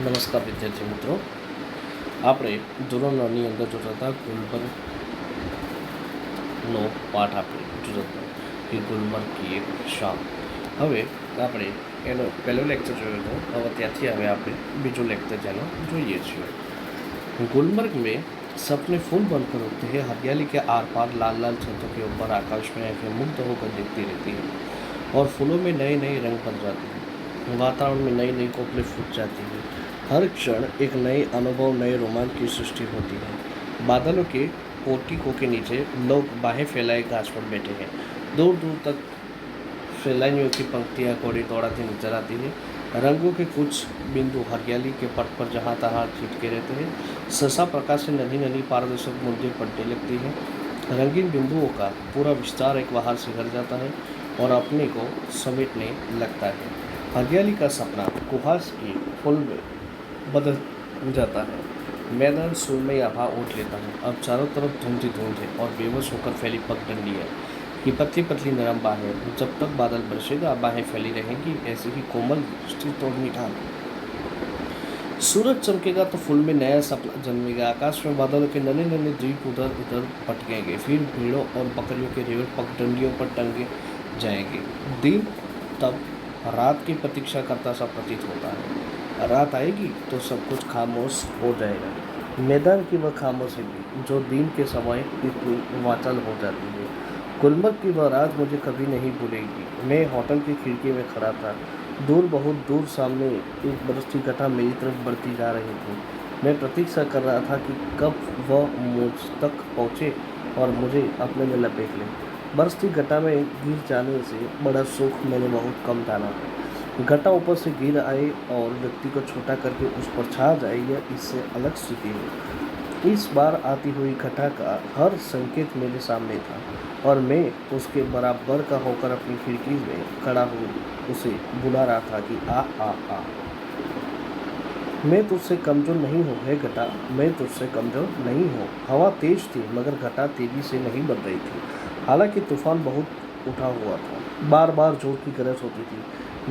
નમસ્કાર વિદ્યાર્થી મિત્રો, આપણે ધોરણ 9ની અંદર જોતા હતા ગુલબર્ગનો પાઠ આપણે જોતા હતા કે ગુલબર્ગ કી એક શામ. હવે આપણે એનો પહેલો લેક્ચર જોયો હતો. હવે ત્યાંથી હવે આપણે બીજો લેક્ચર જેનો જોઈએ છીએ. गुलमर्ग में सपने फूल बनकर उठते हैं. हरियाली के आर पार लाल लाल छतों के ऊपर आकाश में आंखें मुग्ध होकर देखती रहती है और फूलों में नए नए रंग बन जाते हैं. वातावरण में नई नई कोपलें फूट जाती हैं. हर क्षण एक नए अनुभव, नए रोमांच की सृष्टि होती है. बादलों के पोर्टिको के नीचे लोग बाहें फैलाए घास पर बैठे हैं. दूर दूर तक सैलानियों की पंक्तियाँ घोड़े दौड़ाती नजर आती है. रंगों के कुछ बिंदु हरियाली के पट पर जहाँ तहाँ छिटके रहते हैं. सहसा प्रकाश से नन्ही नन्ही पारदर्शक बूंदें पड़ने लगती हैं. रंगीन बिंदुओं का पूरा विस्तार एक बाहर से घर जाता है और अपने को समेटने लगता है. हरियाली का सपना कुहास की फूल में बदल जाता है. मैदान सुरमई आभा ओढ़ लेता है. अब चारों तरफ धुंध ही धुंध है और बेबस होकर फैली पगडंडी है. ये पतली पतली नरम बाहें, जब तक बादल बरसेगा बाहें फैली रहेंगी. ऐसे ही कोमल स्थित और मीठा. सूरज चमकेगा तो फूल में नया सपना जन्मेगा. आकाश में बादलों के नन्हे नन्हे द्वीप उधर उधर भटकेंगे. फिर भेड़ों और बकरियों के रेवड़ पगडंडियों पर टंगे जाएंगे. दिन तब रात की प्रतीक्षा करता सा प्रतीत होता है. रात आएगी तो सब कुछ खामोश हो जाएगा. मैदान की वह खामोशी भी जो दिन के समय इतनी वाचल हो जाती है. गुलमर्ग की वह रात मुझे कभी नहीं भूलेगी. मैं होटल की खिड़की में खड़ा था. दूर, बहुत दूर सामने एक बरसती घटा मेरी तरफ बढ़ती जा रही थी. मैं प्रतीक्षा कर रहा था कि कब वह मुझ तक पहुँचे और मुझे अपने में लपेट ले. बरसती घटा में गिर जाने से बड़ा सुख मैंने बहुत कम जाना. घटा ऊपर से गिर आए और व्यक्ति को छोटा करके उस पर छा जाए, यह इससे अलग स्थिति है. इस बार आती हुई घटा का हर संकेत मेरे सामने था और मैं उसके बराबर का होकर अपनी खिड़की में खड़ा हो उसे बुला रहा था कि आ आ आ. मैं तुझसे कमज़ोर नहीं हूँ हे घटा, मैं तुझसे कमज़ोर नहीं हूँ. हवा तेज थी मगर घटा तेजी से नहीं बढ़ रही थी. हालांकि तूफान बहुत उठा हुआ था. बार बार जोर की गरज होती थी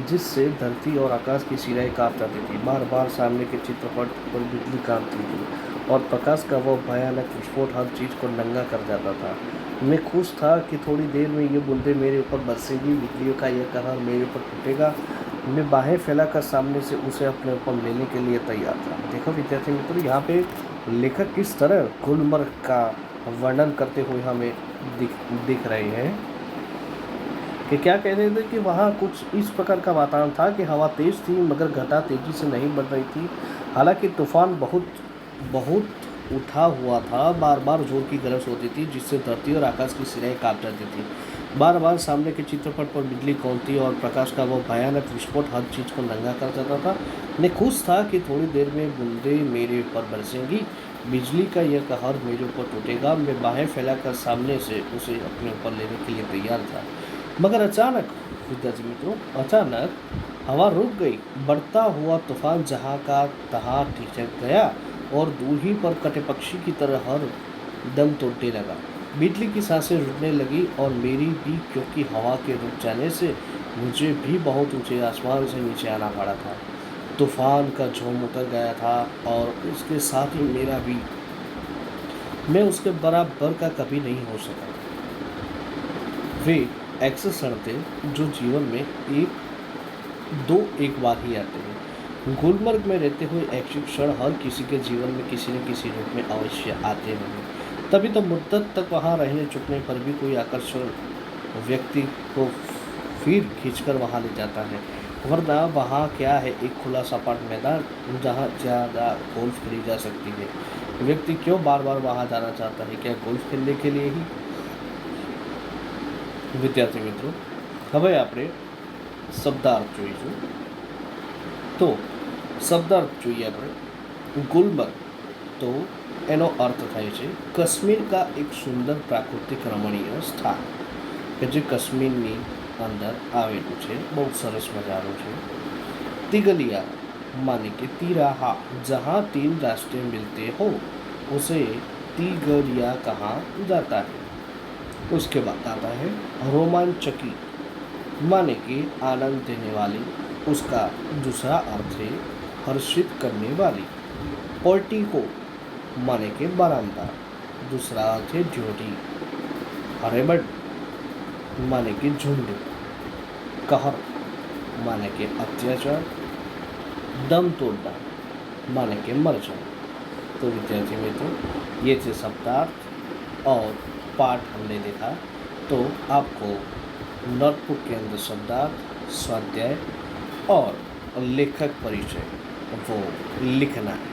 जिससे धरती और आकाश की सिराएं कांप जाती थी. बार बार सामने के चित्रपट पर बिजली कांपती थी और प्रकाश का वह भयानक विस्फोट हर चीज़ को नंगा कर जाता था. मैं खुश था कि थोड़ी देर में ये बूंदें मेरे ऊपर बरसेंगी. बिजलियों का यह कहर मेरे ऊपर टूटेगा. मैं बाहें फैलाकर सामने से उसे अपने ऊपर लेने के लिए तैयार था. देखो विद्यार्थी मित्रों, यहाँ पे लेखक किस तरह गुलमर्ग का वर्णन करते हुए हमें दिख रहे हैं कि क्या कह रहे थे कि वहाँ कुछ इस प्रकार का वातावरण था कि हवा तेज थी मगर घटा तेजी से नहीं बढ़ रही थी. हालांकि तूफान बहुत उठा हुआ था. बार बार जोर की गरज होती थी जिससे धरती और आकाश की सिराएं कांप जाती थी. बार बार सामने के चित्रपट पर बिजली कौंधती और प्रकाश का वो भयानक विस्फोट हर चीज़ को नंगा कर जाता था. मैं खुश था कि थोड़ी देर में बूंदें मेरे ऊपर बरसेंगी. बिजली का यह कहर मेरे ऊपर टूटेगा. मैं बाहें फैलाकर सामने से उसे अपने ऊपर लेने के लिए तैयार था. मगर अचानक विद्यार्थी मित्रों, अचानक हवा रुक गई. बढ़ता हुआ तूफान जहाँ का तहाँ ठिठक गया और दूर ही पर कटे पक्षी की तरह हर दम तोड़ने लगा. बिजली की सांसें रुकने लगी और मेरी भी, क्योंकि हवा के रुक जाने से मुझे भी बहुत ऊंचे आसमान से नीचे आना पड़ा था. तूफान का झोंम उतर गया था और उसके साथ ही मेरा भी. मैं उसके बराबर का कभी नहीं हो सका. वे ऐसे क्षण थे जो जीवन में एक बार ही आते हैं. गुलमर्ग में रहते हुए ऐसे क्षण हर किसी के जीवन में किसी न किसी रूप में अवश्य आते हैं. तभी तो मुद्दत तक वहाँ रहने चुकने पर भी कोई आकर्षण व्यक्ति को फिर खींचकर वहाँ ले जाता है. वरना वहाँ क्या है, एक खुला सपाट मैदान जहाँ ज़्यादा गोल्फ खेली जा सकती है. व्यक्ति क्यों बार बार वहाँ जाना चाहता है? क्या गोल्फ खेलने के लिए ही? વિદ્યાર્થી મિત્રો, હવે આપણે શબ્દાર્થ જોઈશું. તો શબ્દાર્થ જોઈએ આપણે. ગુલમર્ગ તો એનો અર્થ થાય છે કાશ્મીર કા એક સુંદર પ્રાકૃતિક રમણીય સ્થાન કે જે કાશ્મીરની અંદર આવેલું છે. બહુ સરસ મજાનું છે. तिगलिया माने कि तिराहा, जहाँ तीन रास्ते मिलते हो उसे तिगलिया कहा जाता है. उसके बाद आता है रोमांचकी, माने कि आनंद देने वाली. उसका दूसरा अर्थ है हर्षित करने वाली। पोर्टिको माने के बरामदा। दूसरा अर्थ है ड्यूटी। हरेबड माने के झुंड। कहर माने के अत्याचार। दम तोड़ना माने के मर जाना। तो विद्यार्थी मित्रों ये थे शब्दार्थ और पाठ हमने देखा। तो आपको नोटबुक के अंदर शब्दार्थ, स्वाध्याय और लेखक परिचय वो लिखना है।